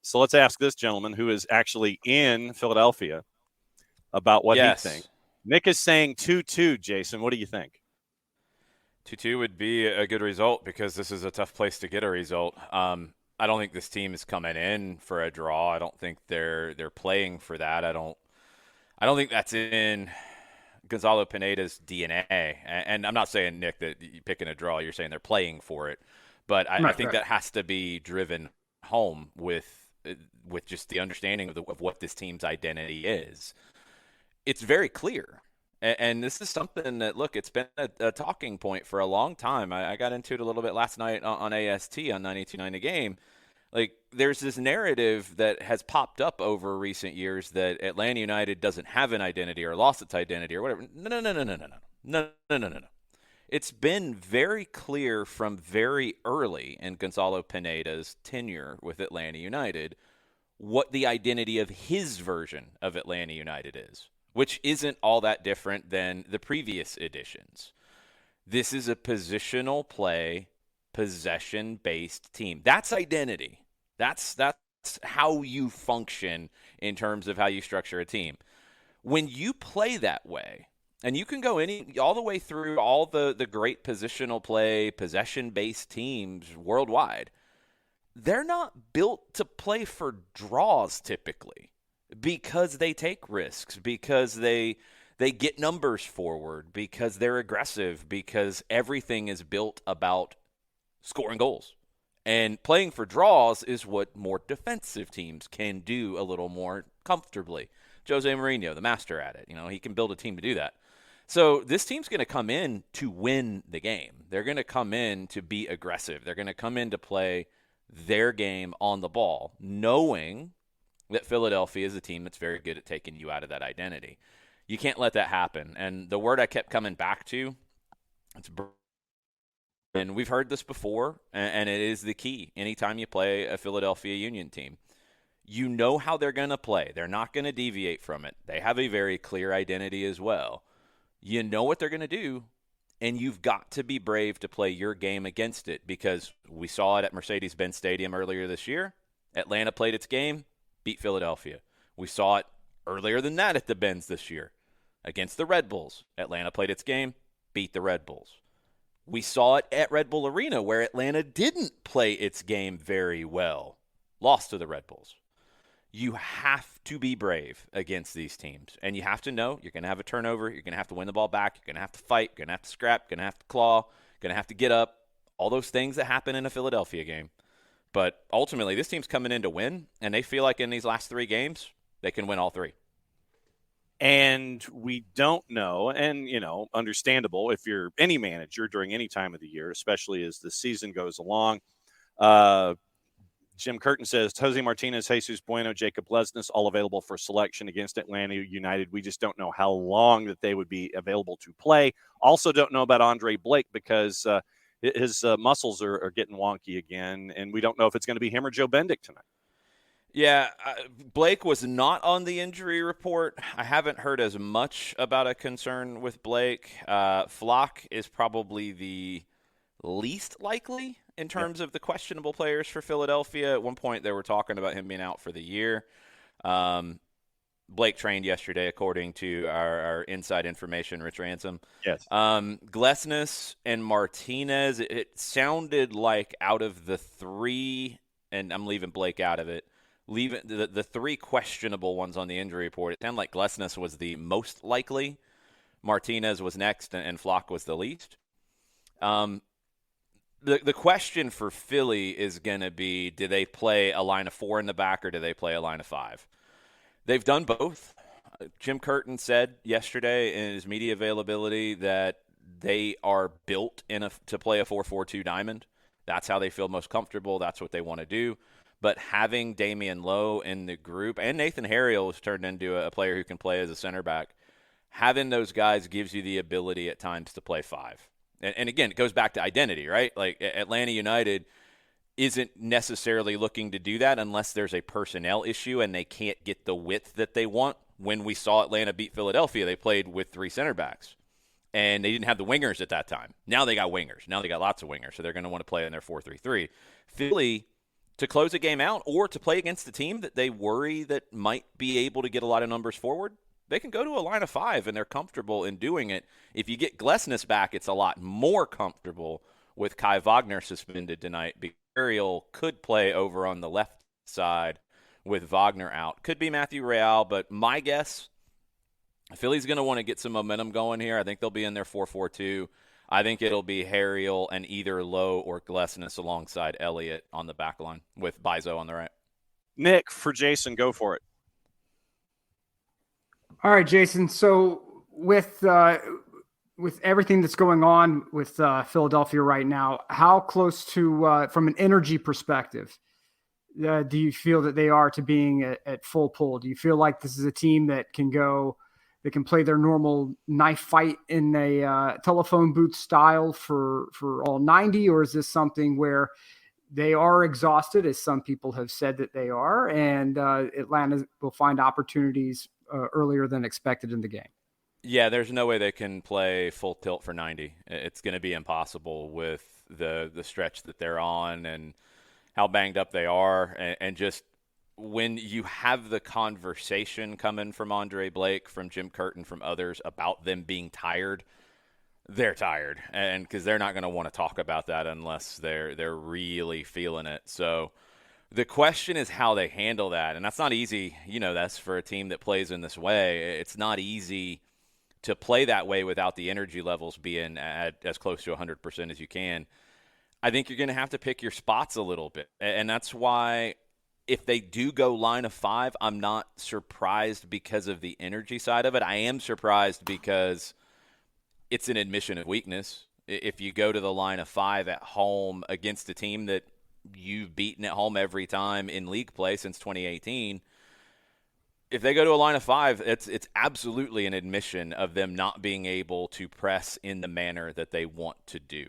So let's ask this gentleman who is actually in Philadelphia about what he thinks. Nick is saying 2-2, Jason. What do you think? 2-2 would be a good result because this is a tough place to get a result. I don't think this team is coming in for a draw. I don't think they're playing for that. I don't think that's in Gonzalo Pineda's DNA. And I'm not saying, Nick, that you picking a draw. You're saying they're playing for it. But I think that has to be driven home with just the understanding of what this team's identity is. It's very clear. And this is something that, look, it's been a talking point for a long time. I got into it a little bit last night on AST on 92.9 The Game. Like, there's this narrative that has popped up over recent years that Atlanta United doesn't have an identity or lost its identity or whatever. No. It's been very clear from very early in Gonzalo Pineda's tenure with Atlanta United what the identity of his version of Atlanta United is, which isn't all that different than the previous editions. This is a positional play, possession-based team. That's identity. That's how you function in terms of how you structure a team. When you play that way, and you can go all the way through all the great positional play, possession-based teams worldwide, they're not built to play for draws typically because they take risks, because they get numbers forward, because they're aggressive, because everything is built about scoring goals. And playing for draws is what more defensive teams can do a little more comfortably. Jose Mourinho, the master at it, he can build a team to do that. So this team's going to come in to win the game. They're going to come in to be aggressive. They're going to come in to play their game on the ball, knowing that Philadelphia is a team that's very good at taking you out of that identity. You can't let that happen. And the word I kept coming back to, and we've heard this before, and it is the key. Anytime you play a Philadelphia Union team, you know how they're going to play. They're not going to deviate from it. They have a very clear identity as well. You know what they're going to do, and you've got to be brave to play your game against it, because we saw it at Mercedes-Benz Stadium earlier this year. Atlanta played its game, beat Philadelphia. We saw it earlier than that at the Benz this year against the Red Bulls. Atlanta played its game, beat the Red Bulls. We saw it at Red Bull Arena where Atlanta didn't play its game very well, lost to the Red Bulls. You have to be brave against these teams, and you have to know you're going to have a turnover, you're going to have to win the ball back, you're going to have to fight, you're going to have to scrap, you're going to have to claw, you're going to have to get up, all those things that happen in a Philadelphia game. But ultimately, this team's coming in to win, and they feel like in these last 3 games, they can win all 3. And we don't know, and, understandable if you're any manager during any time of the year, especially as the season goes along. Jim Curtin says, Jose Martinez, Jesus Bueno, Jacob Lesnes, all available for selection against Atlanta United. We just don't know how long that they would be available to play. Also don't know about Andre Blake because his muscles are getting wonky again, and we don't know if it's going to be him or Joe Bendick tonight. Yeah, Blake was not on the injury report. I haven't heard as much about a concern with Blake. Flock is probably the least likely in terms of the questionable players for Philadelphia. At one point, they were talking about him being out for the year. Blake trained yesterday, according to our inside information, Rich Ransom. Yes. Glesnes and Martinez, it sounded like out of the 3, and I'm leaving Blake out of it, leaving the 3 questionable ones on the injury report, it sounded like Glesnes was the most likely. Martinez was next, and Flock was the least. The question for Philly is going to be, do they play a line of 4 in the back or do they play a line of 5? They've done both. Jim Curtin said yesterday in his media availability that they are built to play a 4-4-2 diamond. That's how they feel most comfortable. That's what they want to do. But having Damian Lowe in the group, and Nathan Harriel has turned into a player who can play as a center back, having those guys gives you the ability at times to play 5. And again, it goes back to identity, right? Like Atlanta United isn't necessarily looking to do that unless there's a personnel issue and they can't get the width that they want. When we saw Atlanta beat Philadelphia, they played with 3 center backs, and they didn't have the wingers at that time. Now they got wingers. Now they got lots of wingers, so they're going to want to play in their 4-3-3. Philly to close a game out or to play against a team that they worry that might be able to get a lot of numbers forward, they can go to a line of 5 and they're comfortable in doing it. If you get Glessness back, it's a lot more comfortable with Kai Wagner suspended tonight. Ariel could play over on the left side with Wagner out. Could be Matthew Real, but my guess, Philly's going to want to get some momentum going here. I think they'll be in their 4-4-2. I think it'll be Harriel and either Lowe or Glessness alongside Elliott on the back line with Bizo on the right. Nick, for Jason, go for it. All right, Jason. So with everything that's going on with Philadelphia right now, how close to, from an energy perspective, do you feel that they are to being at full pull? Do you feel like this is a team that can play their normal knife fight in a telephone booth style for all 90, or is this something where they are exhausted, as some people have said that they are, and Atlanta will find opportunities earlier than expected in the game? Yeah, there's no way they can play full tilt for 90. It's going to be impossible with the stretch that they're on and how banged up they are, and just when you have the conversation coming from Andre Blake, from Jim Curtin, from others about them being tired, they're tired, and because they're not going to want to talk about that unless they're really feeling it. So the question is how they handle that, and that's not easy. That's for a team that plays in this way. It's not easy to play that way without the energy levels being at as close to 100% as you can. I think you're going to have to pick your spots a little bit, and that's why if they do go line of 5, I'm not surprised because of the energy side of it. I am surprised because it's an admission of weakness. If you go to the line of 5 at home against a team that you've beaten at home every time in league play since 2018, if they go to a line of 5, it's absolutely an admission of them not being able to press in the manner that they want to do.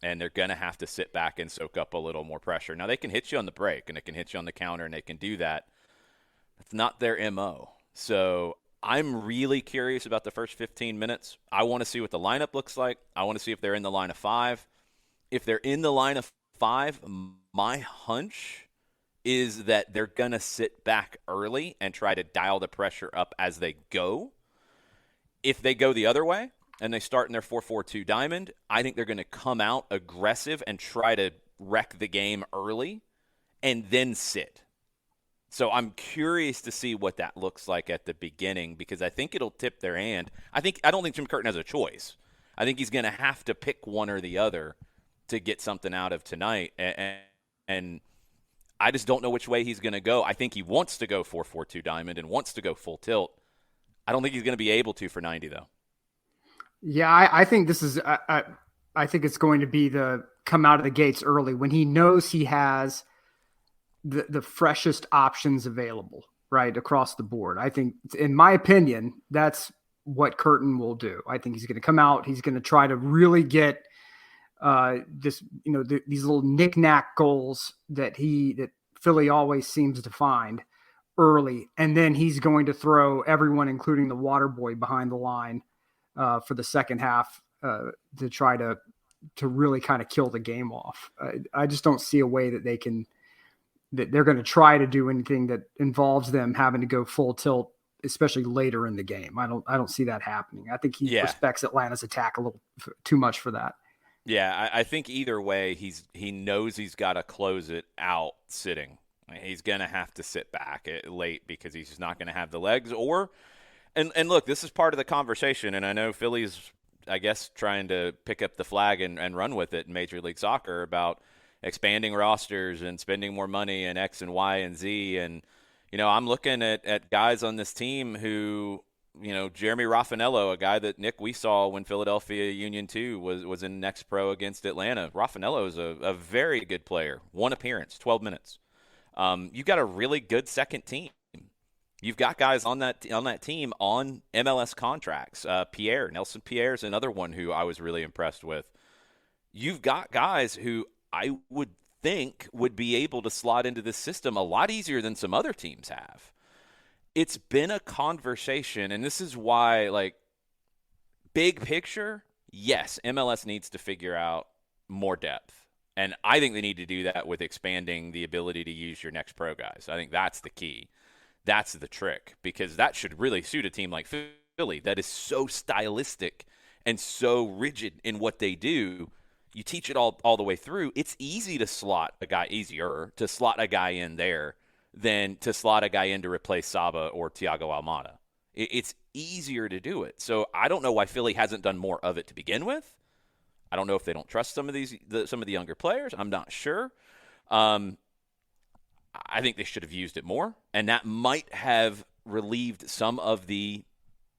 And they're going to have to sit back and soak up a little more pressure. Now, they can hit you on the break, and they can hit you on the counter, and they can do that. It's not their MO. So I'm really curious about the first 15 minutes. I want to see what the lineup looks like. I want to see if they're in the line of 5. If they're in the line of 5, my hunch is that they're going to sit back early and try to dial the pressure up as they go. If they go the other way, and they start in their 4-4-2 diamond, I think they're going to come out aggressive and try to wreck the game early and then sit. So I'm curious to see what that looks like at the beginning, because I think it'll tip their hand. I don't think Jim Curtin has a choice. I think he's going to have to pick one or the other to get something out of tonight. And I just don't know which way he's going to go. I think he wants to go 4-4-2 diamond and wants to go full tilt. I don't think he's going to be able to for 90, though. Yeah, I think this is I think it's going to be the come out of the gates early when he knows he has the freshest options available, right, across the board. I think, in my opinion, that's what Curtin will do. I think he's going to come out. He's going to try to really get these little knick-knack goals that Philly always seems to find early, and then he's going to throw everyone, including the water boy, behind the line for the second half to try to really kind of kill the game off. I just don't see a way that they're going to try to do anything that involves them having to go full tilt, especially later in the game. I don't see that happening. I think he respects Atlanta's attack a little too much for that. Yeah, I think either way, he knows he's got to close it out sitting. He's going to have to sit back late because he's just not going to have the legs. And look, this is part of the conversation, and I know Philly's, I guess, trying to pick up the flag and run with it in Major League Soccer about expanding rosters and spending more money and X and Y and Z. And, I'm looking at guys on this team who, Jeremy Raffanello, a guy that, Nick, we saw when Philadelphia Union 2 was in Next Pro against Atlanta. Raffanello is a very good player. 1 appearance, 12 minutes. You've got a really good second team. You've got guys on that team on MLS contracts. Nelson Pierre is another one who I was really impressed with. You've got guys who I would think would be able to slot into this system a lot easier than some other teams have. It's been a conversation, and this is why, big picture, yes, MLS needs to figure out more depth. And I think they need to do that with expanding the ability to use your next pro guys. I think that's the key. That's the trick, because that should really suit a team like Philly that is so stylistic and so rigid in what they do. You teach it all the way through. It's easier to slot a guy in there than to slot a guy in to replace Saba or Thiago Almada. It's easier to do it. So I don't know why Philly hasn't done more of it to begin with. I don't know if they don't trust some of the younger players. I'm not sure. I think they should have used it more, and that might have relieved some of the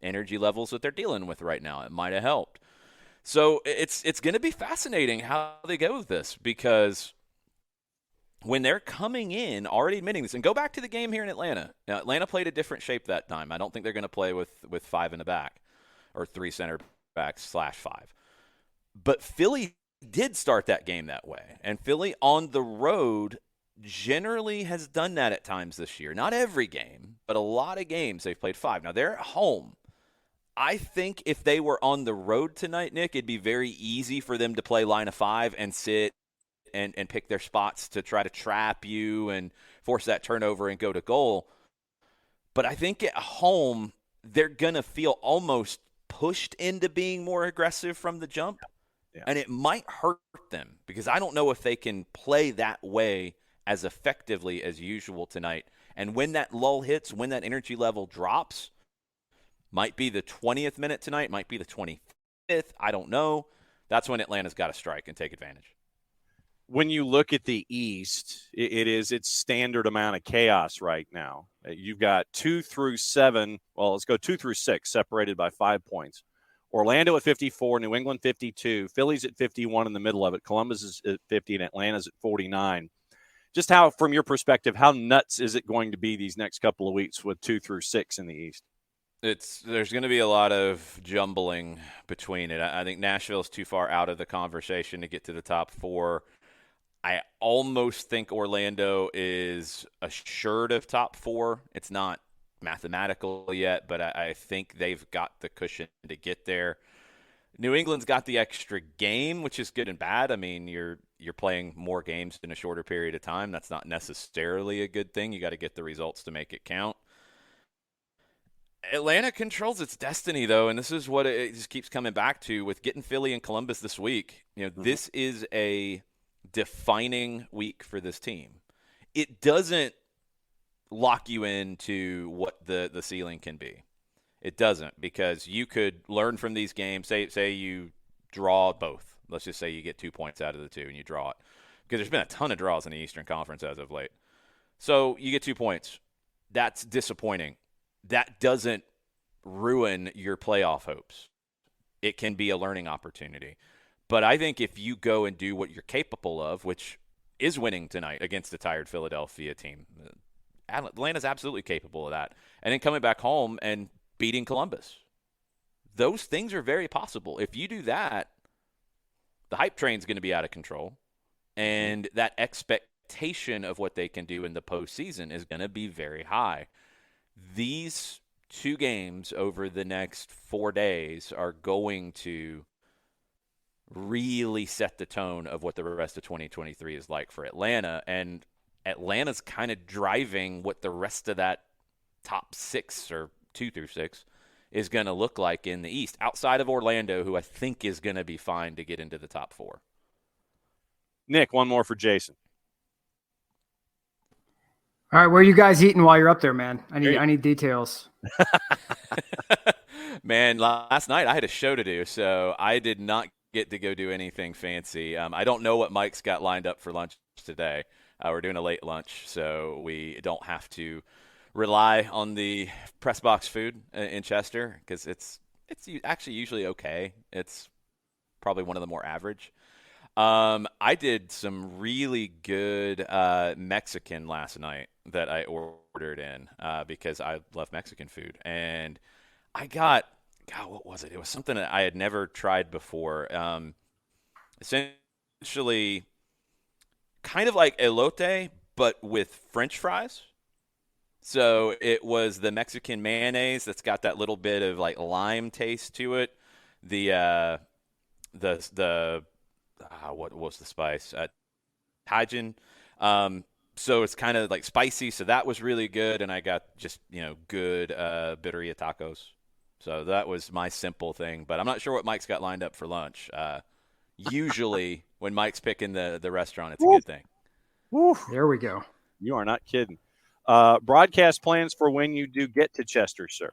energy levels that they're dealing with right now. It might have helped. So it's going to be fascinating how they go with this, because when they're coming in already admitting this, and go back to the game here in Atlanta. Now, Atlanta played a different shape that time. I don't think they're going to play with 5 in the back or 3 center backs /5. But Philly did start that game that way, and Philly on the road generally has done that at times this year. Not every game, but a lot of games they've played 5. Now, they're at home. I think if they were on the road tonight, Nick, it'd be very easy for them to play line of 5 and sit and pick their spots to try to trap you and force that turnover and go to goal. But I think at home, they're going to feel almost pushed into being more aggressive from the jump. Yeah. And it might hurt them, because I don't know if they can play that way as effectively as usual tonight. And when that lull hits, when that energy level drops, might be the 20th minute tonight, might be the 25th, I don't know. That's when Atlanta's got to strike and take advantage. When you look at the East, it's standard amount of chaos right now. You've got 2 through 7. Well, let's go 2 through 6, separated by 5 points. Orlando at 54, New England 52, Philly's at 51 in the middle of it. Columbus is at 50, and Atlanta's at 49. Just how, from your perspective, how nuts is it going to be these next couple of weeks with 2 through 6 in the East? There's going to be a lot of jumbling between it. I think Nashville's too far out of the conversation to get to the top 4. I almost think Orlando is assured of top 4. It's not mathematical yet, but I think they've got the cushion to get there. New England's got the extra game, which is good and bad. I mean, you're playing more games in a shorter period of time. That's not necessarily a good thing. You got to get the results to make it count. Atlanta controls its destiny, though, and this is what it just keeps coming back to with getting Philly and Columbus this week. This is a defining week for this team. It doesn't lock you into what the ceiling can be. It doesn't, because you could learn from these games. Say you draw both. Let's just say you get 2 points out of the 2 and you draw it, because there's been a ton of draws in the Eastern Conference as of late. So you get 2 points. That's disappointing. That doesn't ruin your playoff hopes. It can be a learning opportunity. But I think if you go and do what you're capable of, which is winning tonight against a tired Philadelphia team, Atlanta's absolutely capable of that. And then coming back home and beating Columbus. Those things are very possible. If you do that, the hype train's going to be out of control. And that expectation of what they can do in the postseason is going to be very high. These 2 games over the next 4 days are going to really set the tone of what the rest of 2023 is like for Atlanta. And Atlanta's kind of driving what the rest of that top 6 or 2 through 6 is going to look like in the East, outside of Orlando, who I think is going to be fine to get into the top 4. Nick, one more for Jason. All right, where are you guys eating while you're up there, man? I need details. Man, last night I had a show to do, so I did not get to go do anything fancy. I don't know what Mike's got lined up for lunch today. We're doing a late lunch, so we don't have to rely on the press box food in Chester, because it's actually usually okay. It's probably one of the more average. I did some really good Mexican last night that I ordered in because I love Mexican food. And I got, what was it? It was something that I had never tried before. Essentially kind of like elote, but with French fries. So it was the Mexican mayonnaise that's got that little bit of like lime taste to it. What was the spice? Cajun. So it's kind of like spicy. So that was really good. And I got just, good birria tacos. So that was my simple thing. But I'm not sure what Mike's got lined up for lunch. Usually when Mike's picking the restaurant, it's a good thing. Woo. There we go. You are not kidding. Broadcast plans for when you do get to Chester, sir?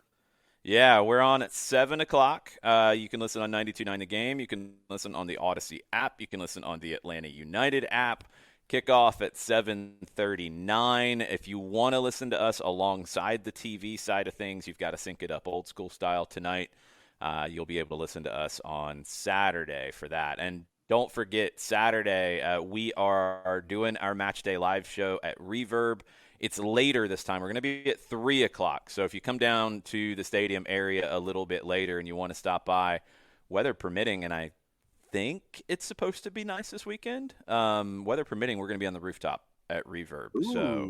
Yeah, we're on at 7 o'clock. You can listen on 92.9 The Game. You can listen on the Odyssey app. You can listen on the Atlanta United app. Kickoff at 7:39. If you want to listen to us alongside the TV side of things, you've got to sync it up old school style tonight. You'll be able to listen to us on Saturday for that. And don't forget, Saturday, we are doing our Match Day live show at Reverb. It's later this time. We're going to be at 3 o'clock. So if you come down to the stadium area a little bit later and you want to stop by, weather permitting, and I think it's supposed to be nice this weekend. Weather permitting, we're going to be on the rooftop at Reverb. Ooh. So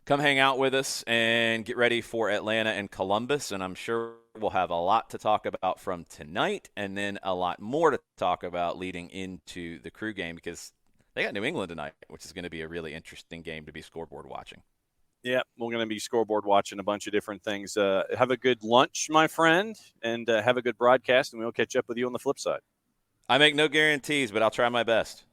come hang out with us and get ready for Atlanta and Columbus. And I'm sure we'll have a lot to talk about from tonight and then a lot more to talk about leading into the Crew game because they got New England tonight, which is going to be a really interesting game to be scoreboard watching. Yeah, we're going to be scoreboard watching a bunch of different things. Have a good lunch, my friend, and have a good broadcast, and we'll catch up with you on the flip side. I make no guarantees, but I'll try my best.